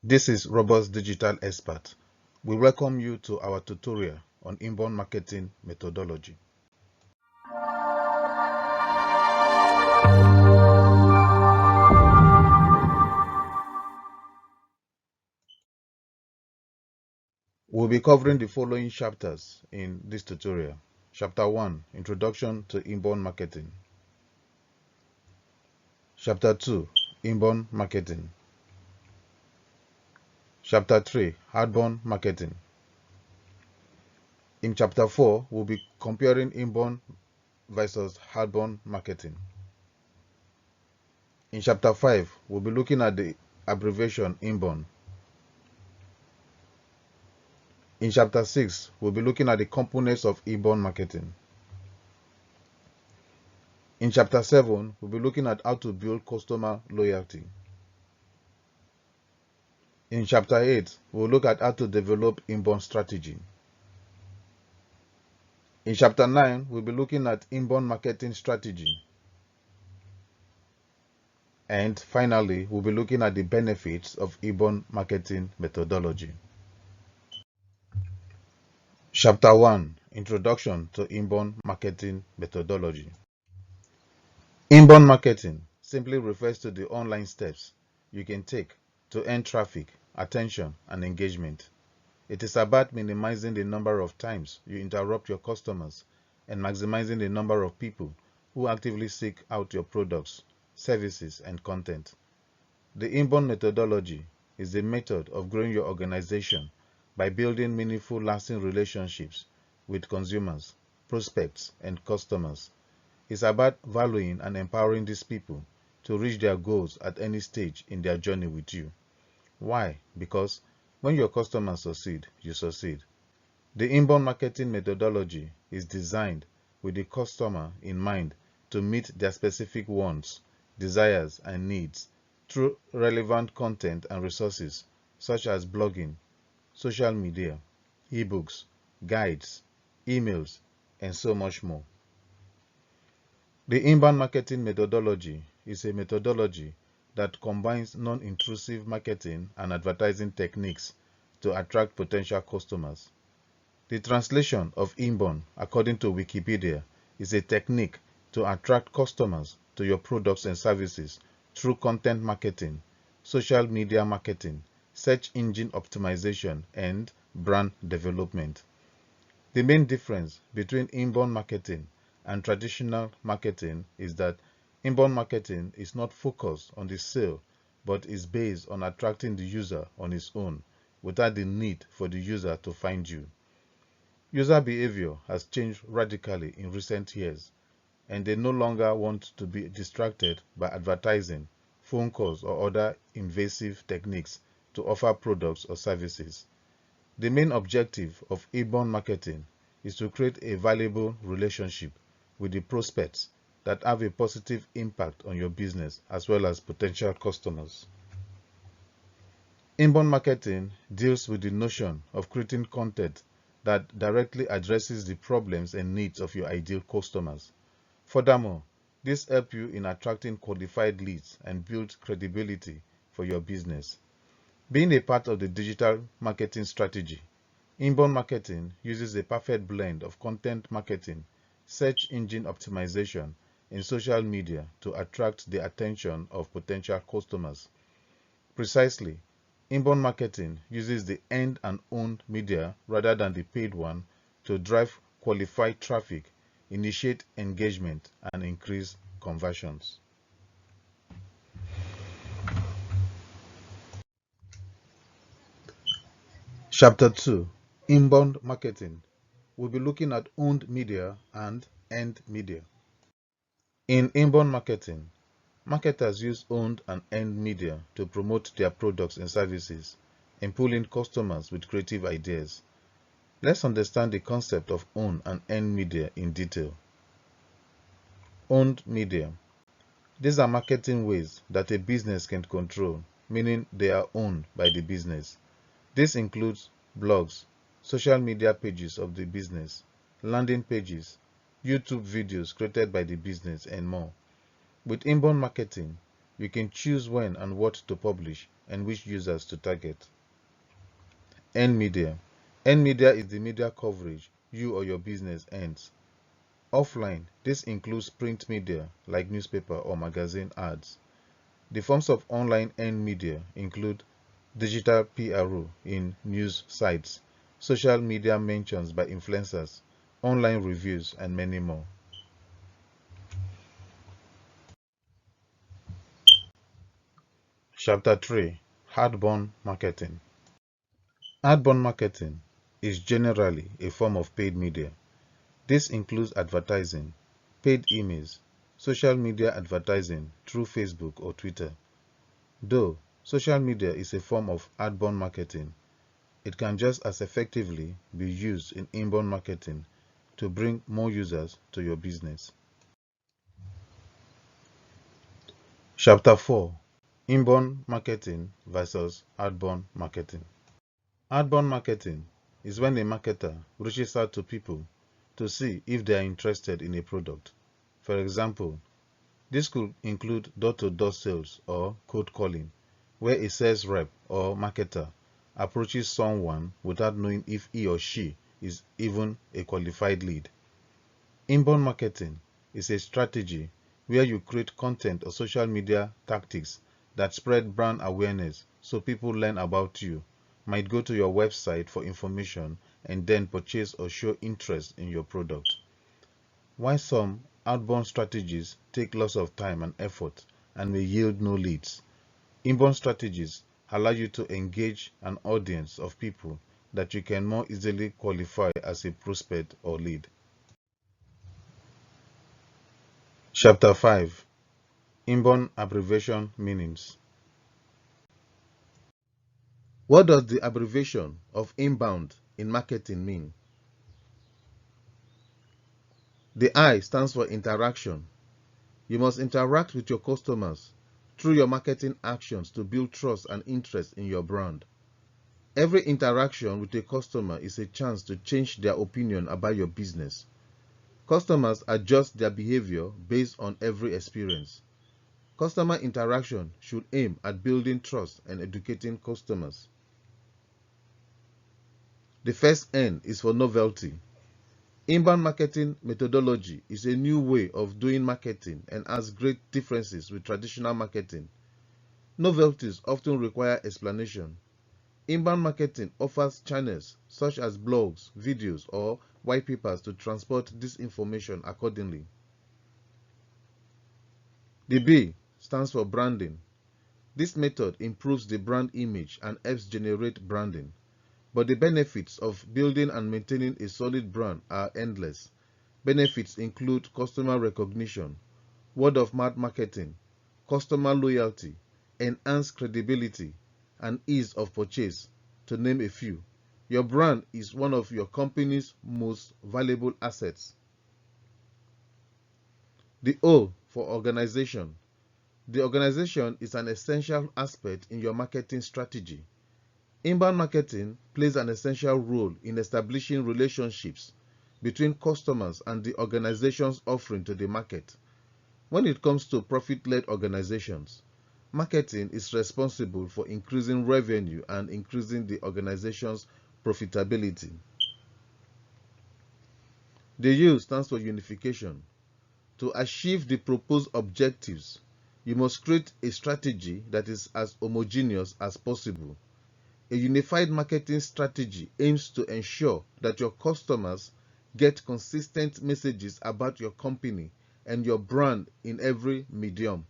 This is Robust Digital Expert. We welcome you to our tutorial on inbound marketing methodology. We'll be covering the following chapters in this tutorial. Chapter 1, Introduction to Inbound Marketing. Chapter 2, Inbound Marketing. Chapter 3, Outbound Marketing. In Chapter 4, we'll be comparing inbound versus outbound marketing. In Chapter 5, we'll be looking at the abbreviation inbound. In Chapter 6, we'll be looking at the components of inbound marketing. In Chapter 7, we'll be looking at how to build customer loyalty. In Chapter 8, we'll look at how to develop inbound strategy. In Chapter 9, we'll be looking at inbound marketing strategy. And finally, we'll be looking at the benefits of inbound marketing methodology. Chapter 1, Introduction to Inbound Marketing Methodology. Inbound marketing simply refers to the online steps you can take to earn traffic, attention, and engagement. It is about minimizing the number of times you interrupt your customers and maximizing the number of people who actively seek out your products, services, and content. The inbound methodology is the method of growing your organization by building meaningful, lasting relationships with consumers, prospects, and customers. It's about valuing and empowering these people to reach their goals at any stage in their journey with you. Why? Because when your customers succeed, you succeed. The inbound marketing methodology is designed with the customer in mind to meet their specific wants, desires, and needs through relevant content and resources such as blogging, social media, ebooks, guides, emails, and so much more. The inbound marketing methodology is a methodology that combines non-intrusive marketing and advertising techniques to attract potential customers. The translation of inbound, according to Wikipedia, is a technique to attract customers to your products and services through content marketing, social media marketing, search engine optimization, and brand development. The main difference between inbound marketing and traditional marketing is that inbound marketing is not focused on the sale, but is based on attracting the user on its own, without the need for the user to find you. User behavior has changed radically in recent years, and they no longer want to be distracted by advertising, phone calls, or other invasive techniques to offer products or services. The main objective of inbound marketing is to create a valuable relationship with the prospects that have a positive impact on your business as well as potential customers. Inbound marketing deals with the notion of creating content that directly addresses the problems and needs of your ideal customers. Furthermore, this helps you in attracting qualified leads and build credibility for your business. Being a part of the digital marketing strategy, inbound marketing uses a perfect blend of content marketing, search engine optimization, and social media to attract the attention of potential customers. Precisely, inbound marketing uses the earned and owned media rather than the paid one to drive qualified traffic, initiate engagement, and increase conversions. Chapter 2, Inbound Marketing. We'll be looking at owned media and earned media. In inbound marketing, marketers use owned and earned media to promote their products and services and pull in customers with creative ideas. Let's understand the concept of owned and earned media in detail. Owned media. These are marketing ways that a business can control, meaning they are owned by the business. This includes blogs, social media pages of the business, landing pages, YouTube videos created by the business, and more. With inbound marketing, You can choose when and what to publish and which users to target. Earned media. Earned media is the media coverage you or your business earns. Offline, this includes print media like newspaper or magazine ads. The forms of online earned media include digital PRO in news sites, social media mentions by influencers, online reviews, and many more. Chapter 3: Hardborn Marketing. Hardborn marketing is generally a form of paid media. This includes advertising, paid emails, social media advertising through Facebook or Twitter. Though social media is a form of hardborn marketing, it can just as effectively be used in inbound marketing to bring more users to your business. Chapter 4: Inbound Marketing versus Outbound Marketing. Outbound marketing is when a marketer reaches out to people to see if they are interested in a product. For example, this could include door-to-door sales or cold calling, where a sales rep or marketer approaches someone without knowing if he or she is even a qualified lead. Inbound marketing is a strategy where you create content or social media tactics that spread brand awareness so people learn about you, might go to your website for information, and then purchase or show interest in your product. While some outbound strategies take lots of time and effort and may yield no leads, inbound strategies allow you to engage an audience of people that you can more easily qualify as a prospect or lead. Chapter 5: Inbound Abbreviation Meanings. What does the abbreviation of inbound in marketing mean? The I stands for interaction. You must interact with your customers through your marketing actions to build trust and interest in your brand. Every interaction with a customer is a chance to change their opinion about your business. Customers adjust their behavior based on every experience. Customer interaction should aim at building trust and educating customers. The first N is for novelty. Inbound marketing methodology is a new way of doing marketing and has great differences with traditional marketing. Novelties often require explanation. Inbound marketing offers channels such as blogs, videos, or white papers to transport this information accordingly. The B stands for branding. This method improves the brand image and helps generate branding. But the benefits of building and maintaining a solid brand are endless. Benefits include customer recognition, word-of-mouth marketing, customer loyalty, enhanced credibility, and ease of purchase, to name a few. Your brand is one of your company's most valuable assets. The O for organization. The organization is an essential aspect in your marketing strategy. Inbound marketing plays an essential role in establishing relationships between customers and the organizations offering to the market. When it comes to profit-led organizations, marketing is responsible for increasing revenue and increasing the organization's profitability. The U stands for unification. To achieve the proposed objectives, you must create a strategy that is as homogeneous as possible. A unified marketing strategy aims to ensure that your customers get consistent messages about your company and your brand in every medium.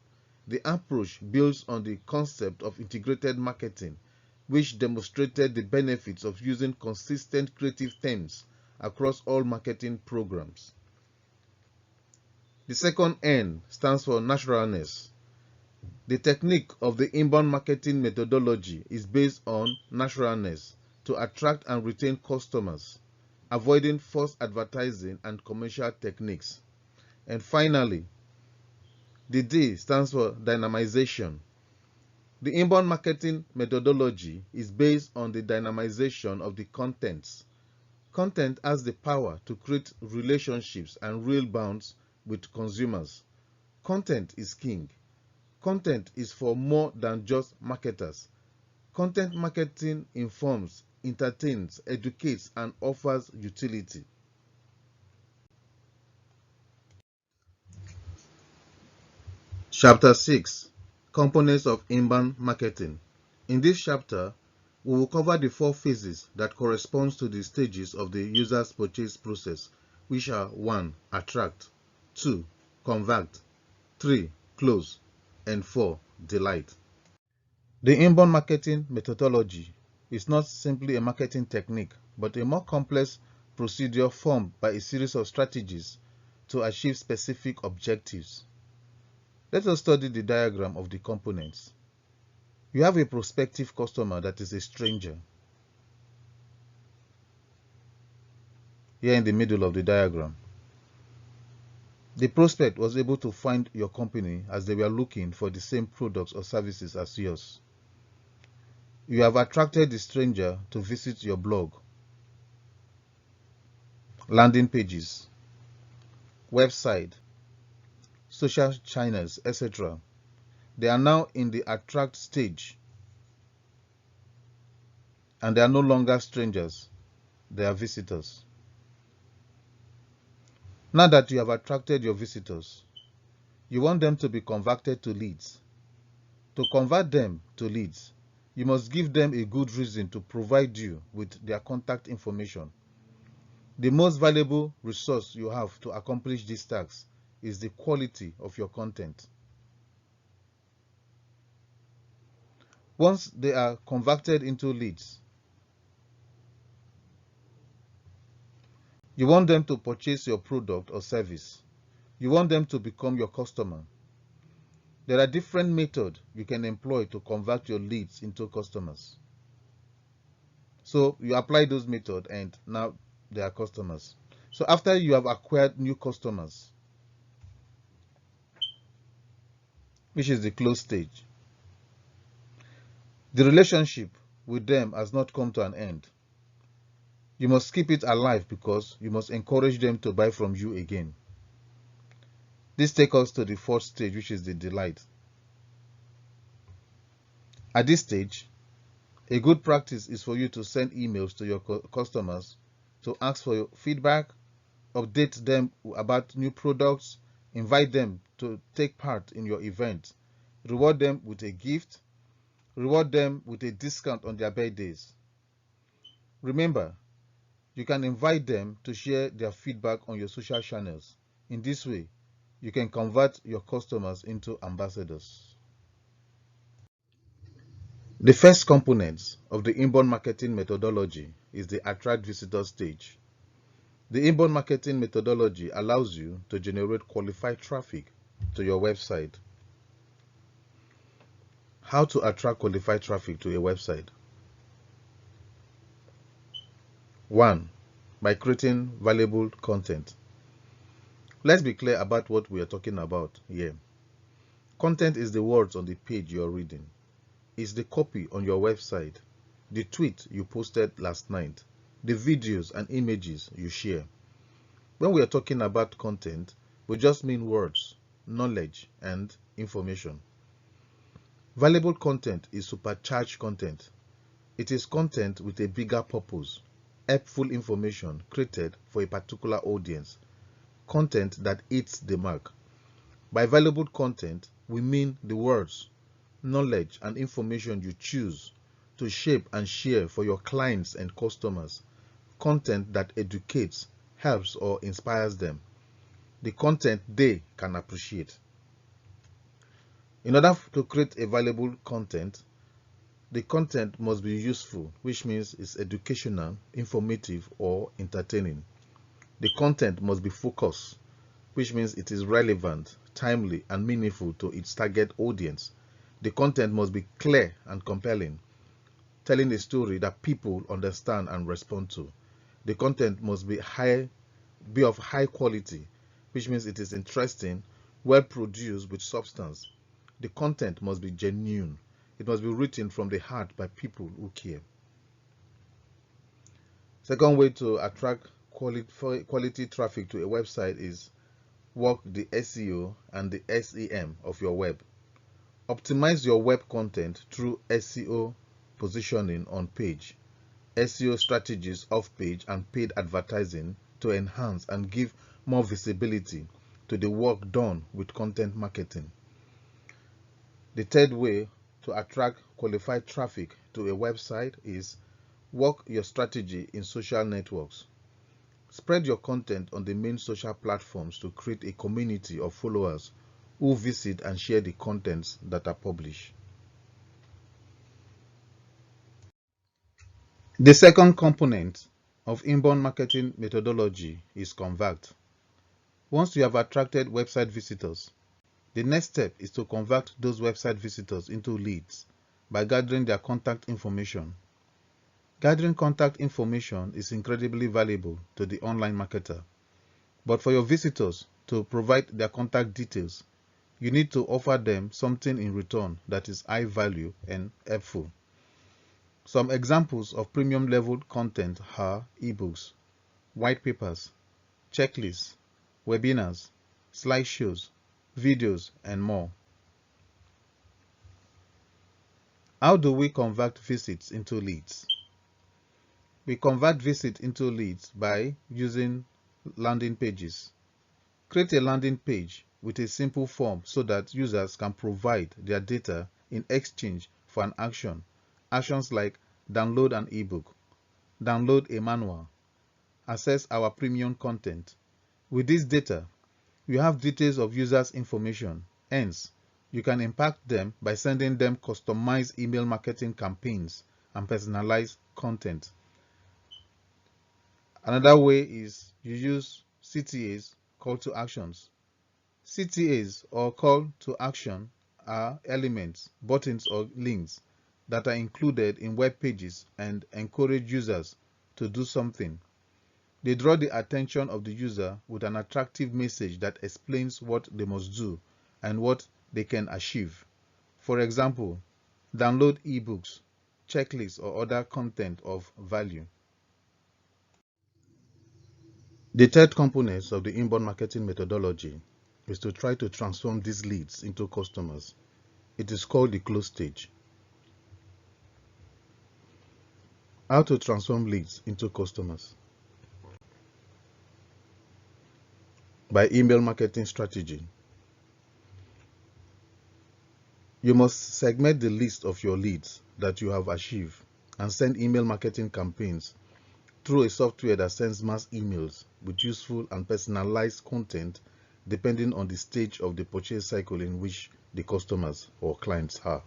The approach builds on the concept of integrated marketing, which demonstrated the benefits of using consistent creative themes across all marketing programs. The second N stands for naturalness. The technique of the inbound marketing methodology is based on naturalness to attract and retain customers, avoiding false advertising and commercial techniques. And finally, the D stands for dynamization. The inbound marketing methodology is based on the dynamization of the contents. Content has the power to create relationships and real bonds with consumers. Content is king. Content is for more than just marketers. Content marketing informs, entertains, educates, and offers utility. Chapter 6: Components of Inbound Marketing. In this chapter, we will cover the 4 phases that correspond to the stages of the user's purchase process, which are 1. Attract, 2. Convert, 3. Close, and 4. Delight. The inbound marketing methodology is not simply a marketing technique, but a more complex procedure formed by a series of strategies to achieve specific objectives. Let us study the diagram of the components. You have a prospective customer that is a stranger. Here in the middle of the diagram, the prospect was able to find your company as they were looking for the same products or services as yours. You have attracted the stranger to visit your blog, landing pages, website, social channels, etc. They are now in the attract stage, and they are no longer strangers, they are visitors. Now that you have attracted your visitors, you want them to be converted to leads. To convert them to leads, you must give them a good reason to provide you with their contact information. The most valuable resource you have to accomplish this task is the quality of your content. Once they are converted into leads, you want them to purchase your product or service. You want them to become your customer. There are different methods you can employ to convert your leads into customers. So you apply those methods and now they are customers. So after you have acquired new customers, which is the close stage, the relationship with them has not come to an end. You must keep it alive because you must encourage them to buy from you again. This takes us to the 4th stage, which is the delight. At this stage, a good practice is for you to send emails to your customers to ask for your feedback, update them about new products, invite them to take part in your event, reward them with a gift, reward them with a discount on their birthdays. Remember, you can invite them to share their feedback on your social channels. In this way, you can convert your customers into ambassadors. The first component of the inbound marketing methodology is the attract visitor stage. The inbound marketing methodology allows you to generate qualified traffic to your website. How to attract qualified traffic to a website? 1. By creating valuable content. Let's be clear about what we are talking about here. Content is the words on the page you are reading. It's the copy on your website, the tweet you posted last night, the videos and images you share. When we are talking about content, we just mean words, knowledge, and information. Valuable content is supercharged content. It is content with a bigger purpose, helpful information created for a particular audience, content that hits the mark. By valuable content, we mean the words, knowledge, and information you choose to shape and share for your clients and customers, content that educates, helps, or inspires them, the content they can appreciate. In order to create a valuable content, the content must be useful, which means it's educational, informative, or entertaining. The content must be focused, which means it is relevant, timely, and meaningful to its target audience. The content must be clear and compelling, telling a story that people understand and respond to. The content must be of high quality, which means it is interesting, well produced with substance. The content must be genuine. It must be written from the heart by people who care. Second way to attract quality traffic to a website is work the SEO and the SEM of your web. Optimize your web content through SEO positioning on page, SEO strategies off page, and paid advertising to enhance and give more visibility to the work done with content marketing. The third way to attract qualified traffic to a website is work your strategy in social networks. Spread your content on the main social platforms to create a community of followers who visit and share the contents that are published. The second component of inbound marketing methodology is convert. Once you have attracted website visitors, the next step is to convert those website visitors into leads by gathering their contact information. Gathering contact information is incredibly valuable to the online marketer, but for your visitors to provide their contact details, you need to offer them something in return that is high value and helpful. Some examples of premium level content are ebooks, white papers, checklists, webinars, slideshows, videos, and more. How do we convert visits into leads? We convert visits into leads by using landing pages. Create a landing page with a simple form so that users can provide their data in exchange for an action. Actions like download an ebook, download a manual, access our premium content. With this data, you have details of users' information. Hence, you can impact them by sending them customized email marketing campaigns and personalized content. Another way is you use CTAs, call to actions. CTAs, or call to action, are elements, buttons, or links that are included in web pages and encourage users to do something. They draw the attention of the user with an attractive message that explains what they must do and what they can achieve. For example, download ebooks, checklists, or other content of value. The third component of the inbound marketing methodology is to try to transform these leads into customers. It is called the close stage. How to transform leads into customers? By email marketing strategy. You must segment the list of your leads that you have achieved and send email marketing campaigns through a software that sends mass emails with useful and personalized content depending on the stage of the purchase cycle in which the customers or clients are.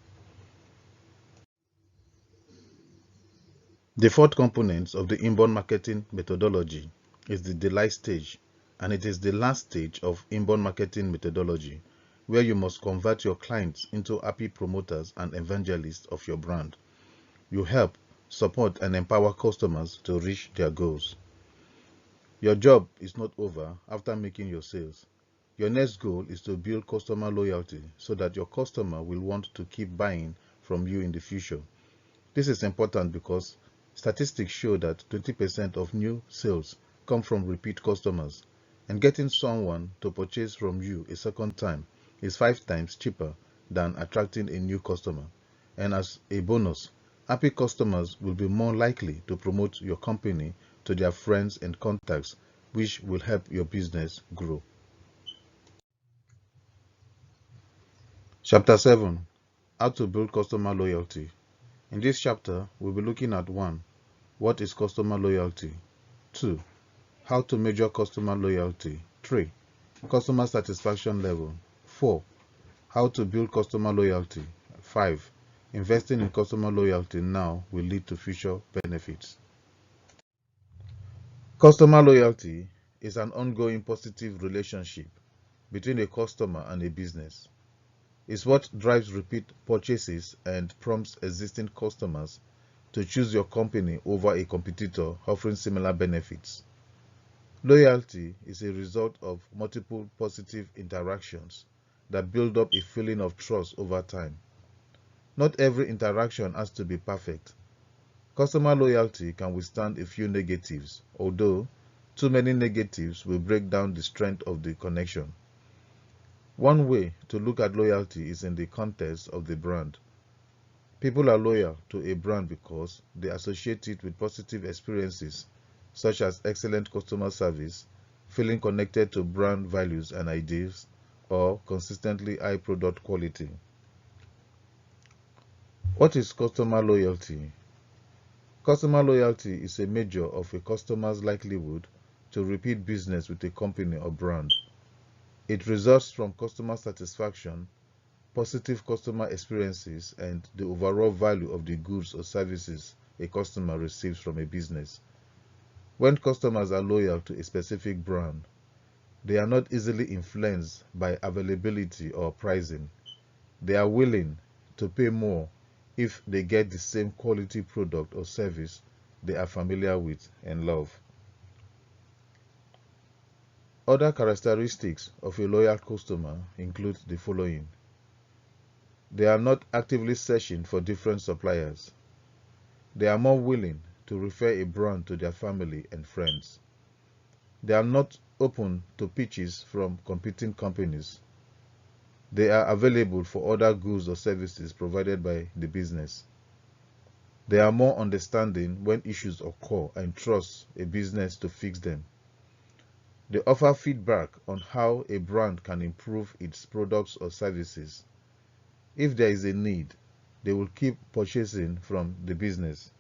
The fourth component of the inbound marketing methodology is the delight stage, and it is the last stage of inbound marketing methodology where you must convert your clients into happy promoters and evangelists of your brand. You help, support, and empower customers to reach their goals. Your job is not over after making your sales. Your next goal is to build customer loyalty so that your customer will want to keep buying from you in the future. This is important because statistics show that 20% of new sales come from repeat customers, and getting someone to purchase from you a second time is 5 times cheaper than attracting a new customer. And as a bonus, happy customers will be more likely to promote your company to their friends and contacts, which will help your business grow. Chapter 7. How to build customer loyalty. In this chapter, we'll be looking at 1. What is customer loyalty? 2. How to measure customer loyalty. 3. Customer satisfaction level. 4. How to build customer loyalty. 5. Investing in customer loyalty now will lead to future benefits. Customer loyalty is an ongoing positive relationship between a customer and a business. It's what drives repeat purchases and prompts existing customers to choose your company over a competitor offering similar benefits. Loyalty is a result of multiple positive interactions that build up a feeling of trust over time. Not every interaction has to be perfect. Customer loyalty can withstand a few negatives, although too many negatives will break down the strength of the connection. One way to look at loyalty is in the context of the brand. People are loyal to a brand because they associate it with positive experiences, such as excellent customer service, feeling connected to brand values and ideals, or consistently high product quality. What is customer loyalty? Customer loyalty is a measure of a customer's likelihood to repeat business with a company or brand. It results from customer satisfaction, positive customer experiences, and the overall value of the goods or services a customer receives from a business. When customers are loyal to a specific brand, they are not easily influenced by availability or pricing. They are willing to pay more if they get the same quality product or service they are familiar with and love. Other characteristics of a loyal customer include the following. They are not actively searching for different suppliers. They are more willing to refer a brand to their family and friends. They are not open to pitches from competing companies. They are available for other goods or services provided by the business. They are more understanding when issues occur and trust a business to fix them. They offer feedback on how a brand can improve its products or services. If there is a need, they will keep purchasing from the business.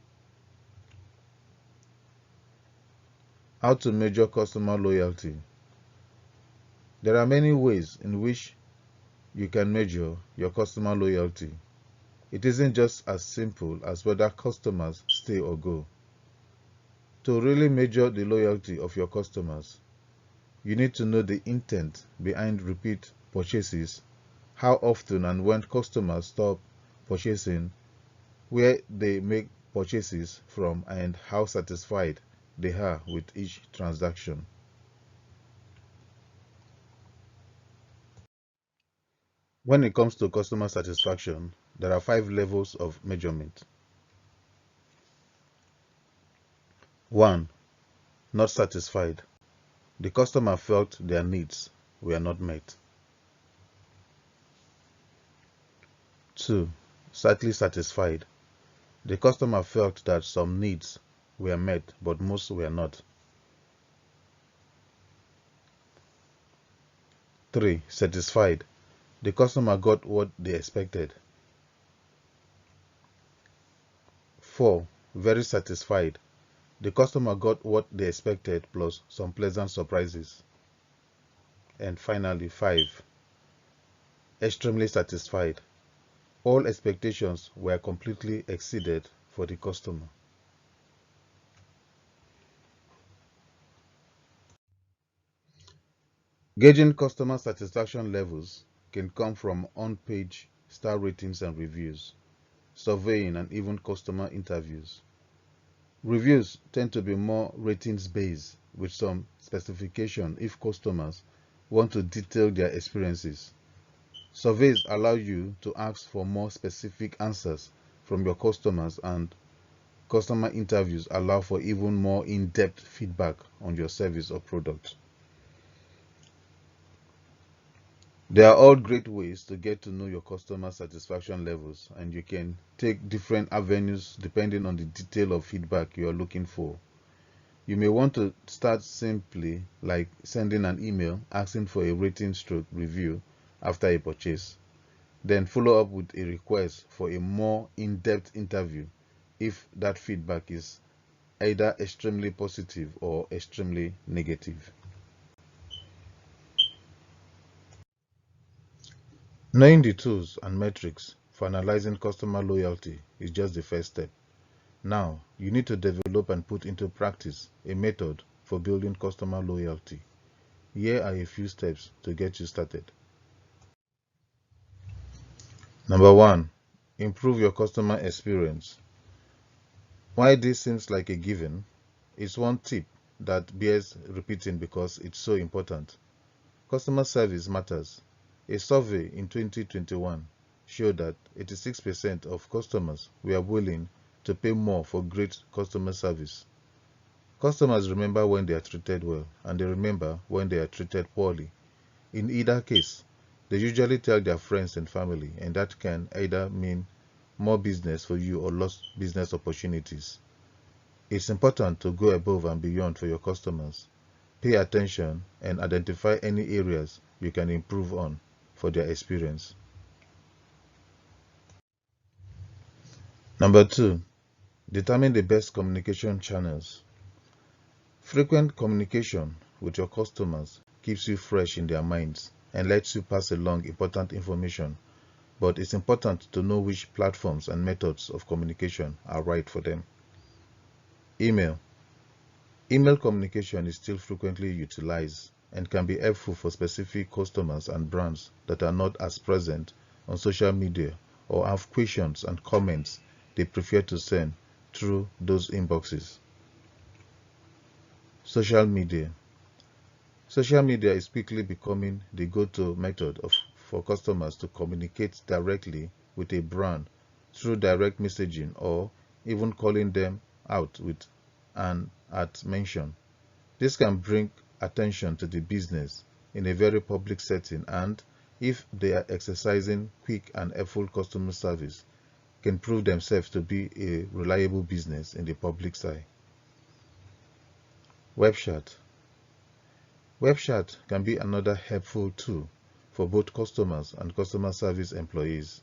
How to measure customer loyalty? There are many ways in which you can measure your customer loyalty. It isn't just as simple as whether customers stay or go. To really measure the loyalty of your customers, you need to know the intent behind repeat purchases, how often and when customers stop purchasing, where they make purchases from, and how satisfied they are with each transaction. When it comes to customer satisfaction, there are 5 levels of measurement. 1. Not satisfied. The customer felt their needs were not met. 2. Slightly satisfied. The customer felt that some needs were met but most were not. 3. Satisfied. The customer got what they expected. 4. Very satisfied. The customer got what they expected plus some pleasant surprises. And finally, 5. Extremely satisfied. All expectations were completely exceeded for the customer. Gauging customer satisfaction levels can come from on-page star ratings and reviews, surveying, and even customer interviews. Reviews tend to be more ratings-based with some specification if customers want to detail their experiences. Surveys allow you to ask for more specific answers from your customers, and customer interviews allow for even more in-depth feedback on your service or product. They are all great ways to get to know your customer satisfaction levels, and you can take different avenues depending on the detail of feedback you are looking for. You may want to start simply, like sending an email asking for a rating stroke review after a purchase. Then follow up with a request for a more in-depth interview if that feedback is either extremely positive or extremely negative. Knowing the tools and metrics for analyzing customer loyalty is just the first step. Now, you need to develop and put into practice a method for building customer loyalty. Here are a few steps to get you started. Number 1. Improve your customer experience. Why this seems like a given is one tip that bears repeating because it's so important. Customer service matters. A survey in 2021 showed that 86% of customers were willing to pay more for great customer service. Customers remember when they are treated well, and they remember when they are treated poorly. In either case, They usually tell their friends and family, and that can either mean more business for you or lost business opportunities. It's important to go above and beyond for your customers. Pay attention and identify any areas you can improve on for their experience. Number 2, determine the best communication channels. Frequent communication with your customers keeps you fresh in their minds and lets you pass along important information, but it's important to know which platforms and methods of communication are right for them. Email. Email communication is still frequently utilized and can be helpful for specific customers and brands that are not as present on social media or have questions and comments they prefer to send through those inboxes. Social media. Social media is quickly becoming the go-to method for customers to communicate directly with a brand through direct messaging or even calling them out with an at mention. This can bring attention to the business in a very public setting, and if they are exercising quick and helpful customer service, can prove themselves to be a reliable business in the public eye. Web chat. Web chat can be another helpful tool for both customers and customer service employees.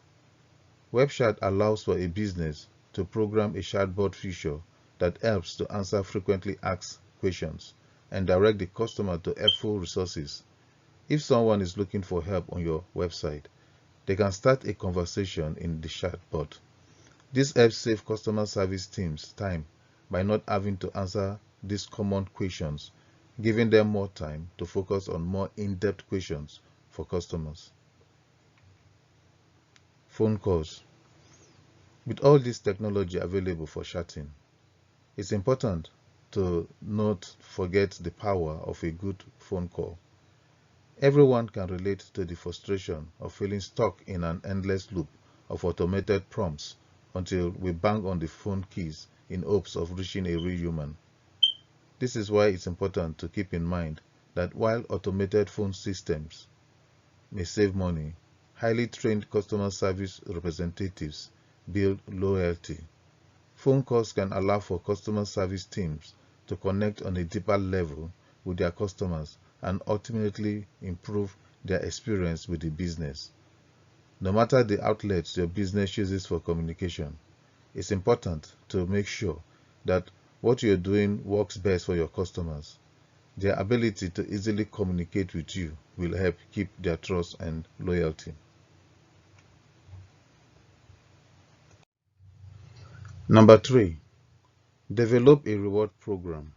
Web chat allows for a business to program a chatbot feature that helps to answer frequently asked questions and direct the customer to helpful resources. If someone is looking for help on your website, they can start a conversation in the chatbot. This helps save customer service teams time by not having to answer these common questions, giving them more time to focus on more in-depth questions for customers. Phone calls. With all this technology available for chatting, it's important to not forget the power of a good phone call. Everyone can relate to the frustration of feeling stuck in an endless loop of automated prompts until we bang on the phone keys in hopes of reaching a real human. This is why it's important to keep in mind that while automated phone systems may save money, highly trained customer service representatives build loyalty. Phone calls can allow for customer service teams to connect on a deeper level with their customers and ultimately improve their experience with the business. No matter the outlets your business chooses for communication, it's important to make sure that what you're doing works best for your customers. Their ability to easily communicate with you will help keep their trust and loyalty. Number 3, develop a reward program.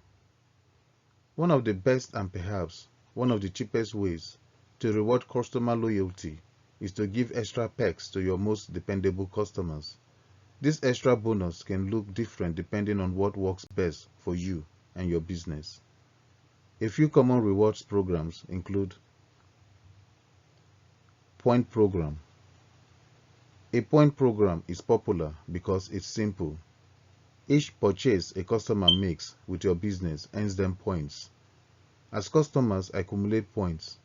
One of the best and perhaps one of the cheapest ways to reward customer loyalty is to give extra perks to your most dependable customers. This extra bonus can look different depending on what works best for you and your business. A few common rewards programs include Point Program. A point program is popular because it's simple. Each purchase a customer makes with your business earns them points. As customers accumulate points,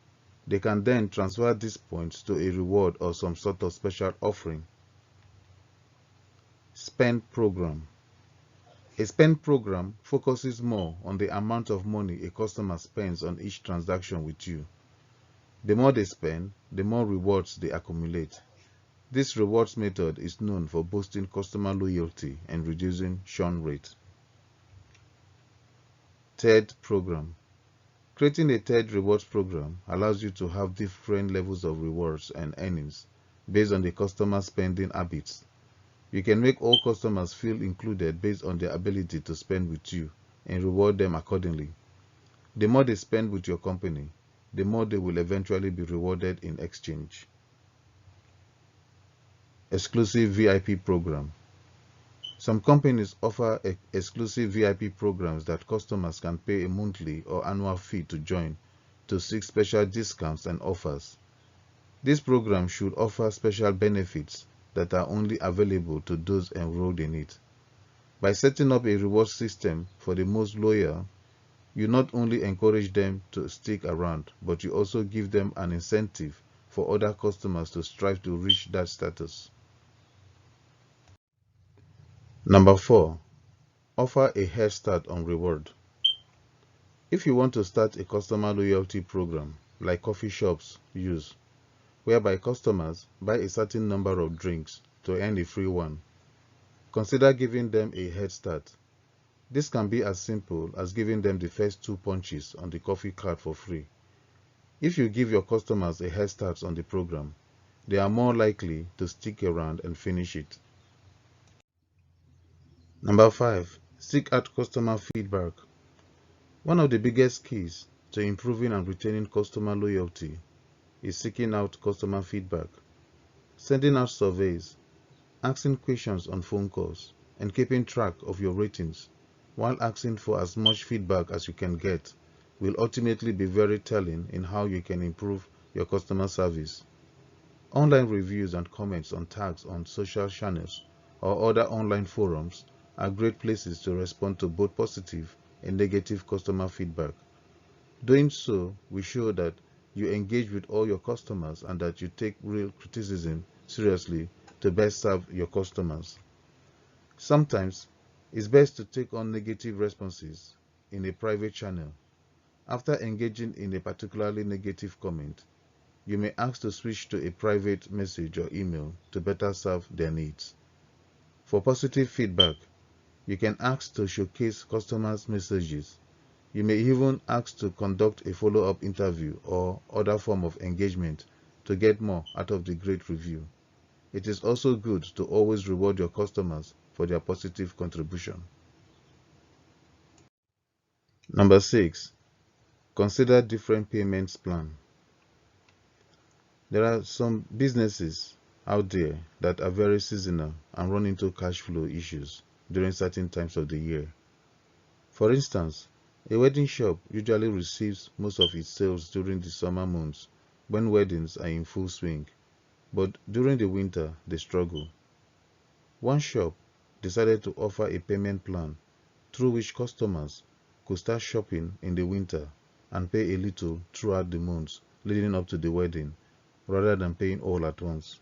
they can then transfer these points to a reward or some sort of special offering. Spend Program. A spend program focuses more on the amount of money a customer spends on each transaction with you. The more they spend, the more rewards they accumulate. This rewards method is known for boosting customer loyalty and reducing churn rate. Third Program. Creating a third rewards program allows you to have different levels of rewards and earnings based on the customer spending habits. You can make all customers feel included based on their ability to spend with you and reward them accordingly. The more they spend with your company, the more they will eventually be rewarded in exchange. Exclusive VIP Program. Some companies offer exclusive VIP programs that customers can pay a monthly or annual fee to join to seek special discounts and offers. This program should offer special benefits that are only available to those enrolled in it. By setting up a reward system for the most loyal, you not only encourage them to stick around, but you also give them an incentive for other customers to strive to reach that status. Number 4. Offer a head start on reward. If you want to start a customer loyalty program, like coffee shops use, whereby customers buy a certain number of drinks to earn a free one, consider giving them a head start. This can be as simple as giving them the first 2 punches on the coffee cart for free. If you give your customers a head start on the program, they are more likely to stick around and finish it. Number 5. Seek out customer feedback. One of the biggest keys to improving and retaining customer loyalty is seeking out customer feedback. Sending out surveys, asking questions on phone calls, and keeping track of your ratings while asking for as much feedback as you can get will ultimately be very telling in how you can improve your customer service. Online reviews and comments on tags on social channels or other online forums are great places to respond to both positive and negative customer feedback. Doing so will show that you engage with all your customers and that you take real criticism seriously to best serve your customers. Sometimes, it's best to take on negative responses in a private channel. After engaging in a particularly negative comment, you may ask to switch to a private message or email to better serve their needs. For positive feedback, you can ask to showcase customers' messages. You may even ask to conduct a follow-up interview or other form of engagement to get more out of the great review. It is also good to always reward your customers for their positive contribution. Number 6. Consider different payments plan. There are some businesses out there that are very seasonal and run into cash flow issues during certain times of the year. For instance, a wedding shop usually receives most of its sales during the summer months when weddings are in full swing, but during the winter they struggle. One shop decided to offer a payment plan through which customers could start shopping in the winter and pay a little throughout the months leading up to the wedding, rather than paying all at once.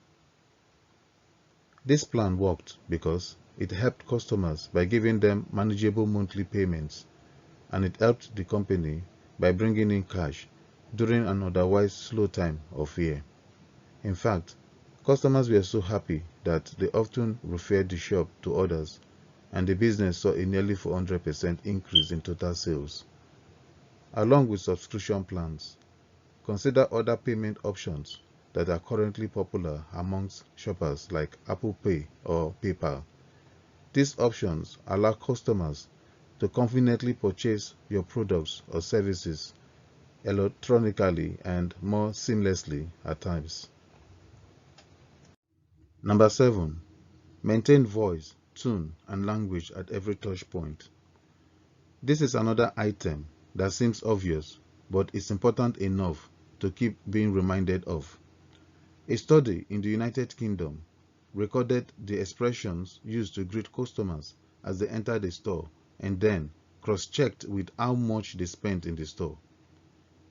This plan worked because it helped customers by giving them manageable monthly payments, and it helped the company by bringing in cash during an otherwise slow time of year. In fact, customers were so happy that they often referred the shop to others, and the business saw a nearly 400% increase in total sales. Along with subscription plans, consider other payment options that are currently popular amongst shoppers like Apple Pay or PayPal. These options allow customers to conveniently purchase your products or services electronically and more seamlessly at times. Number 7. Maintain voice, tone, and language at every touch point. This is another item that seems obvious, but is important enough to keep being reminded of. A study in the United Kingdom recorded the expressions used to greet customers as they entered the store and then cross-checked with how much they spent in the store.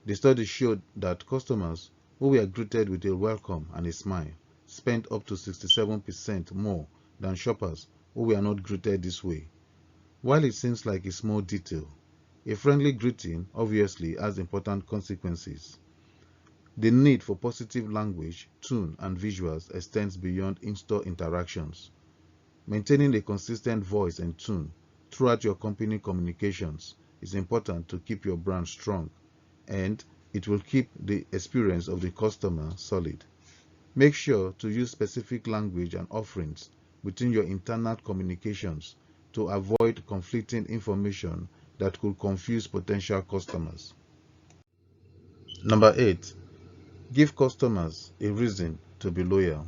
The study showed that customers who were greeted with a welcome and a smile spent up to 67% more than shoppers who were not greeted this way. While it seems like a small detail, a friendly greeting obviously has important consequences. The need for positive language, tone, and visuals extends beyond in-store interactions. Maintaining a consistent voice and tone throughout your company communications is important to keep your brand strong, and it will keep the experience of the customer solid. Make sure to use specific language and offerings within your internal communications to avoid conflicting information that could confuse potential customers. Number 8. Give customers a reason to be loyal.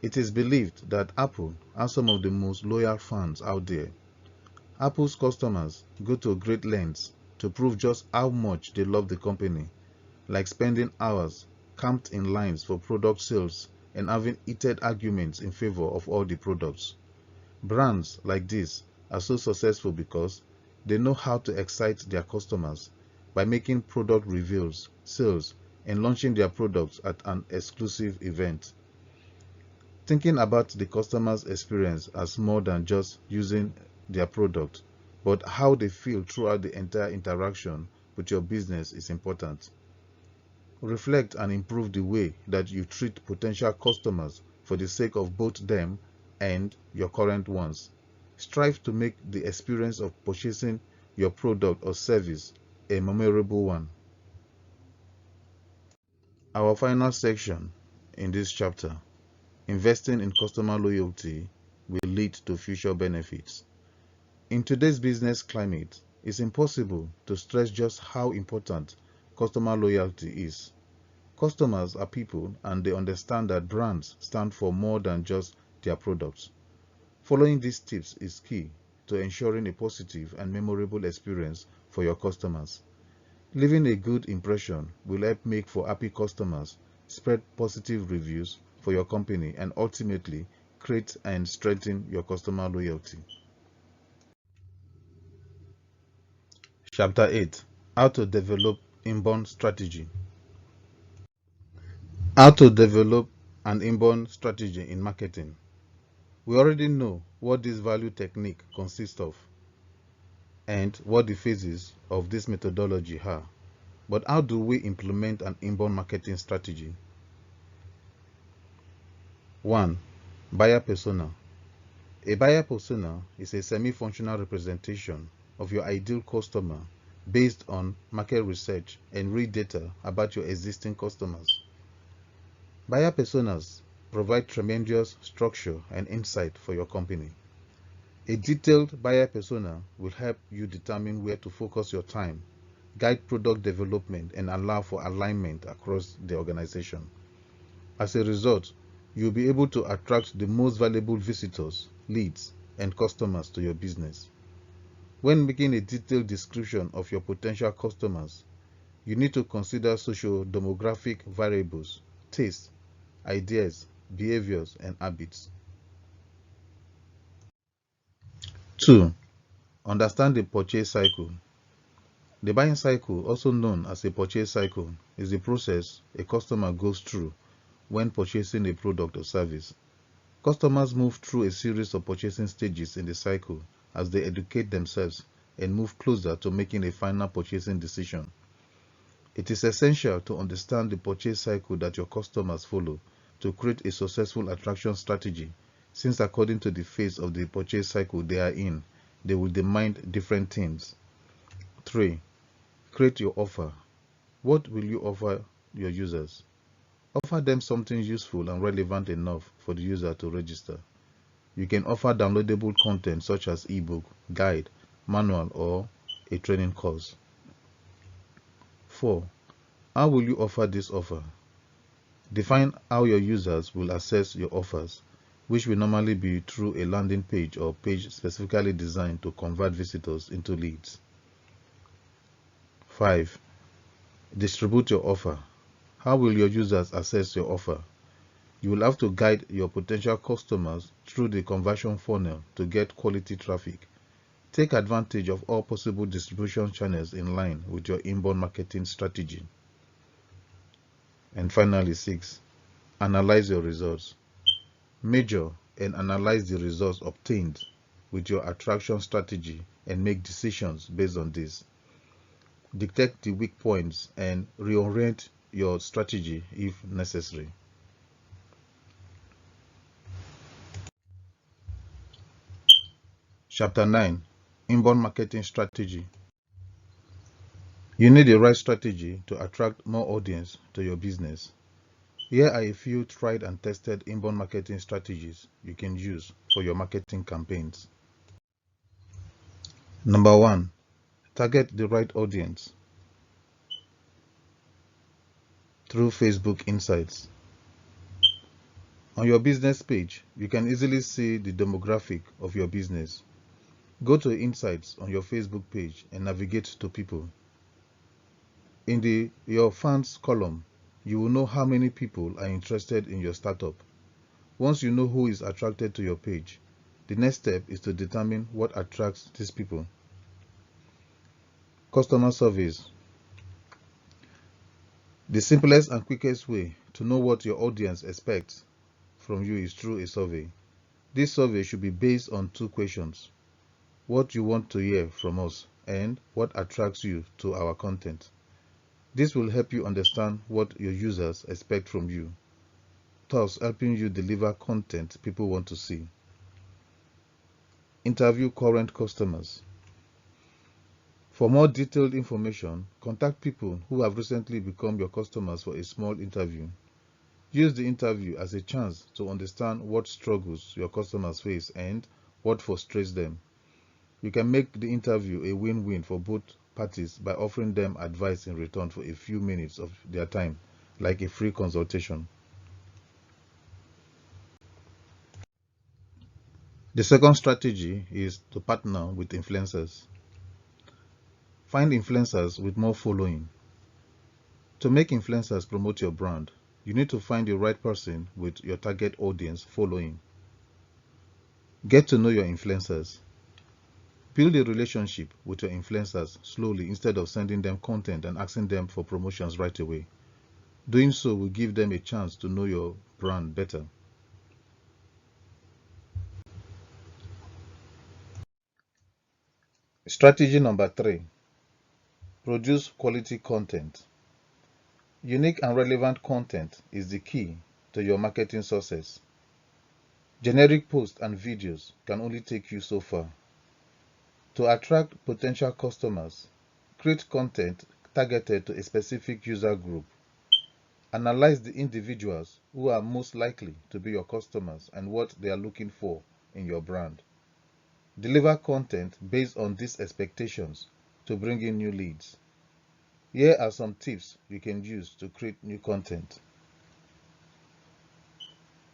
It is believed that Apple has some of the most loyal fans out there. Apple's customers go to great lengths to prove just how much they love the company, like spending hours camped in lines for product sales and having heated arguments in favor of all the products. Brands like this are so successful because they know how to excite their customers by making product reviews, sales, and launching their products at an exclusive event. Thinking about the customer's experience as more than just using their product, but how they feel throughout the entire interaction with your business is important. Reflect and improve the way that you treat potential customers for the sake of both them and your current ones. Strive to make the experience of purchasing your product or service a memorable one. Our final section in this chapter, investing in customer loyalty will lead to future benefits. In today's business climate, it's impossible to stress just how important customer loyalty is. Customers are people and they understand that brands stand for more than just their products. Following these tips is key to ensuring a positive and memorable experience for your customers. Leaving a good impression will help make for happy customers, spread positive reviews for your company, and ultimately create and strengthen your customer loyalty. Chapter 8: How to develop inbound strategy. How to develop an inbound strategy in marketing. We already know what this value technique consists of and what the phases of this methodology are. But how do we implement an inbound marketing strategy? 1. Buyer persona. A buyer persona is a semi-functional representation of your ideal customer based on market research and real data about your existing customers. Buyer personas provide tremendous structure and insight for your company. A detailed buyer persona will help you determine where to focus your time, guide product development, and allow for alignment across the organization. As a result, you'll be able to attract the most valuable visitors, leads, and customers to your business. When making a detailed description of your potential customers, you need to consider socio-demographic variables, tastes, ideas, behaviors, and habits. 2. Understand the purchase cycle. The buying cycle, also known as a purchase cycle, is the process a customer goes through when purchasing a product or service. Customers move through a series of purchasing stages in the cycle as they educate themselves and move closer to making a final purchasing decision. It is essential to understand the purchase cycle that your customers follow to create a successful attraction strategy, since according to the phase of the purchase cycle they are in, they will demand different things. 3. Create your offer. What will you offer your users? Offer them something useful and relevant enough for the user to register. You can offer downloadable content such as ebook, guide, manual, or a training course. 4. How will you offer this offer? Define how your users will access your offers, which will normally be through a landing page or page specifically designed to convert visitors into leads. 5. Distribute your offer. How will your users access your offer? You will have to guide your potential customers through the conversion funnel to get quality traffic. Take advantage of all possible distribution channels in line with your inbound marketing strategy. And finally, 6. Analyze your results. Measure and analyze the results obtained with your attraction strategy and make decisions based on this. Detect the weak points and reorient your strategy if necessary. Chapter 9: Inbound Marketing Strategy. You need the right strategy to attract more audience to your business. Here are a few tried and tested inbound marketing strategies you can use for your marketing campaigns. Number 1. Target the right audience through Facebook Insights. On your business page, you can easily see the demographic of your business. Go to Insights on your Facebook page and navigate to People. In the Your Fans column, you will know how many people are interested in your startup. Once you know who is attracted to your page, the next step is to determine what attracts these people. Customer surveys. The simplest and quickest way to know what your audience expects from you is through a survey. This survey should be based on two questions: what you want to hear from us and what attracts you to our content. This will help you understand what your users expect from you, thus helping you deliver content people want to see. Interview current customers. For more detailed information, contact people who have recently become your customers for a small interview. Use the interview as a chance to understand what struggles your customers face and what frustrates them. You can make the interview a win-win for both parties by offering them advice in return for a few minutes of their time, like a free consultation. The second strategy is to partner with influencers. Find influencers with more following. To make influencers promote your brand, you need to find the right person with your target audience following. Get to know your influencers. Build a relationship with your influencers slowly instead of sending them content and asking them for promotions right away. Doing so will give them a chance to know your brand better. Strategy number 3. Produce quality content. Unique and relevant content is the key to your marketing success. Generic posts and videos can only take you so far. To attract potential customers, create content targeted to a specific user group. Analyze the individuals who are most likely to be your customers and what they are looking for in your brand. Deliver content based on these expectations to bring in new leads. Here are some tips you can use to create new content.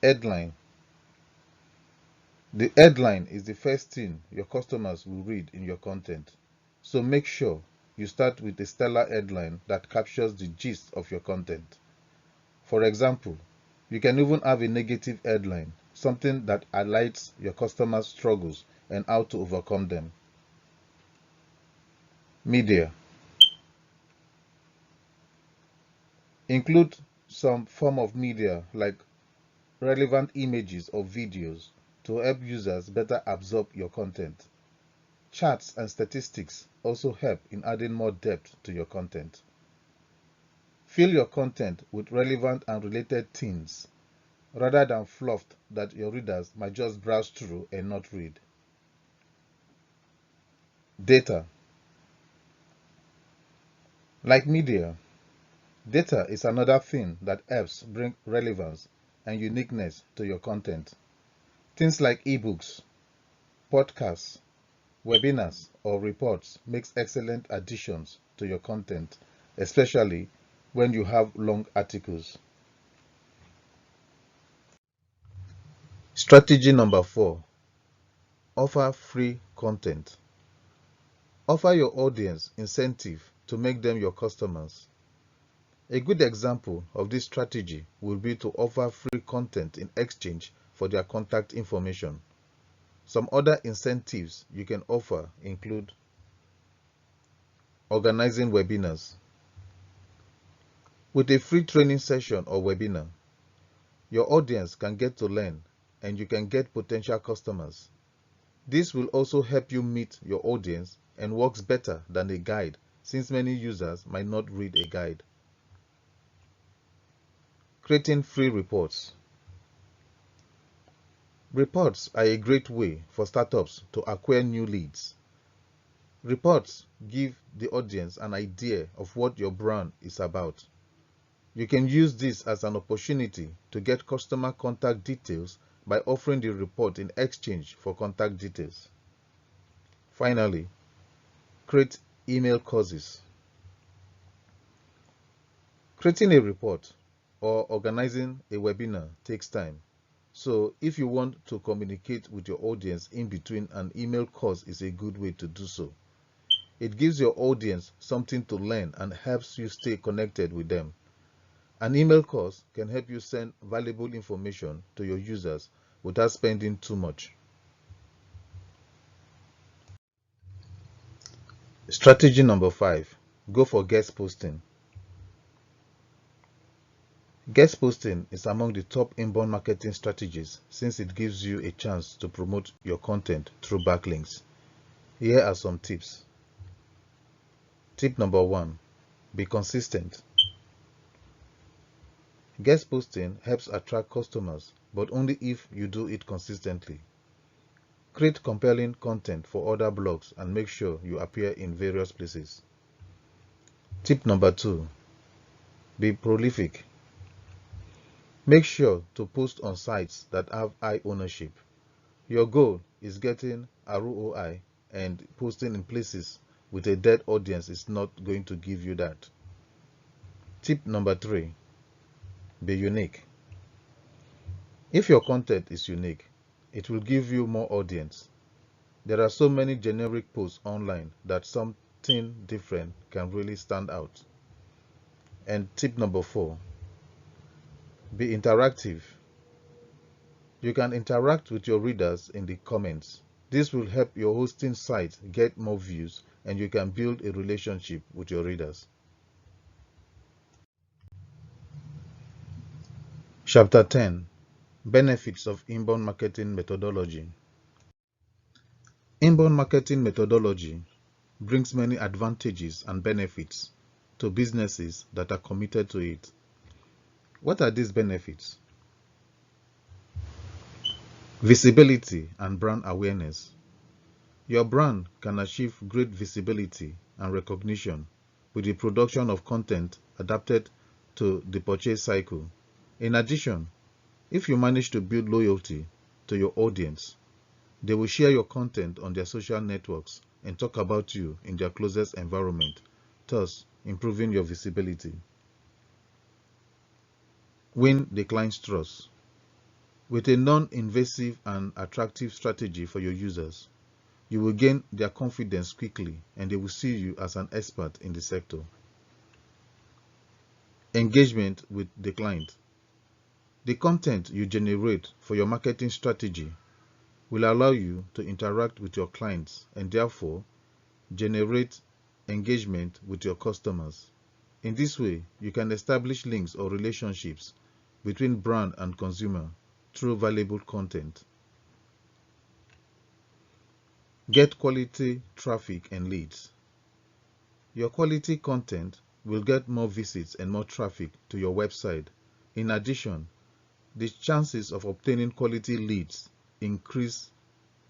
Headline. The headline is the first thing your customers will read in your content. So make sure you start with a stellar headline that captures the gist of your content. For example, you can even have a negative headline, something that highlights your customers' struggles and how to overcome them. Media. Include some form of media like relevant images or videos to help users better absorb your content. Charts and statistics also help in adding more depth to your content. Fill your content with relevant and related themes rather than fluff that your readers might just browse through and not read. Data. Like media, data is another thing that helps bring relevance and uniqueness to your content. Things like ebooks, podcasts, webinars, or reports makes excellent additions to your content, especially when you have long articles. Strategy number 4. Offer free content. Offer your audience incentive to make them your customers. A good example of this strategy would be to offer free content in exchange for their contact information. Some other incentives you can offer include organizing webinars. With a free training session or webinar, your audience can get to learn and you can get potential customers. This will also help you meet your audience and works better than a guide since many users might not read a guide. Creating free reports. Reports are a great way for startups to acquire new leads. Reports give the audience an idea of what your brand is about. You can use this as an opportunity to get customer contact details by offering the report in exchange for contact details. Finally, create email courses. Creating a report or organizing a webinar takes time. So if you want to communicate with your audience in between, an email course is a good way to do so. It gives your audience something to learn and helps you stay connected with them. An email course can help you send valuable information to your users without spending too much. Strategy number 5. Go for guest posting. Guest posting is among the top inbound marketing strategies since it gives you a chance to promote your content through backlinks. Here are some tips. Tip number 1. Be consistent. Guest posting helps attract customers, but only if you do it consistently. Create compelling content for other blogs and make sure you appear in various places. Tip number 2. Be prolific. Make sure to post on sites that have high ownership. Your goal is getting ROI, and posting in places with a dead audience is not going to give you that. Tip number 3. Be unique. If your content is unique, it will give you more audience. There are so many generic posts online that something different can really stand out. And tip number 4. Be interactive. You can interact with your readers in the comments. This will help your hosting site get more views, and you can build a relationship with your readers. Chapter 10. Benefits of inbound marketing methodology. Inbound marketing methodology brings many advantages and benefits to businesses that are committed to it. What are these benefits? Visibility and brand awareness. Your brand can achieve great visibility and recognition with the production of content adapted to the purchase cycle. In addition, if you manage to build loyalty to your audience, they will share your content on their social networks and talk about you in their closest environment, thus improving your visibility. Win the client's trust. With a non-invasive and attractive strategy for your users, you will gain their confidence quickly and they will see you as an expert in the sector. Engagement with the client. The content you generate for your marketing strategy will allow you to interact with your clients and therefore generate engagement with your customers. In this way, you can establish links or relationships between brand and consumer through valuable content. Get quality traffic and leads. Your quality content will get more visits and more traffic to your website. In addition, the chances of obtaining quality leads increase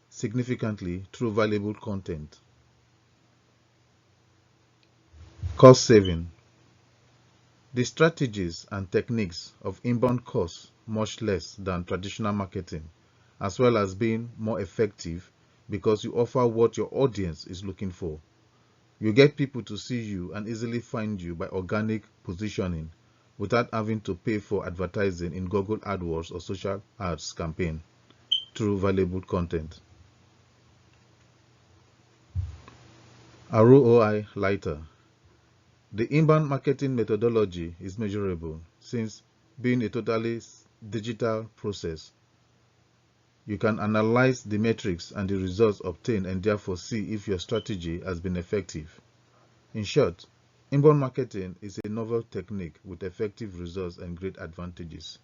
significantly through valuable content. Cost saving. The strategies and techniques of inbound cost much less than traditional marketing, as well as being more effective because you offer what your audience is looking for. You get people to see you and easily find you by organic positioning without having to pay for advertising in Google AdWords or social ads campaign through valuable content. ROI lighter. The inbound marketing methodology is measurable since being a totally digital process. You can analyze the metrics and the results obtained and therefore see if your strategy has been effective. In short, inbound marketing is a novel technique with effective results and great advantages.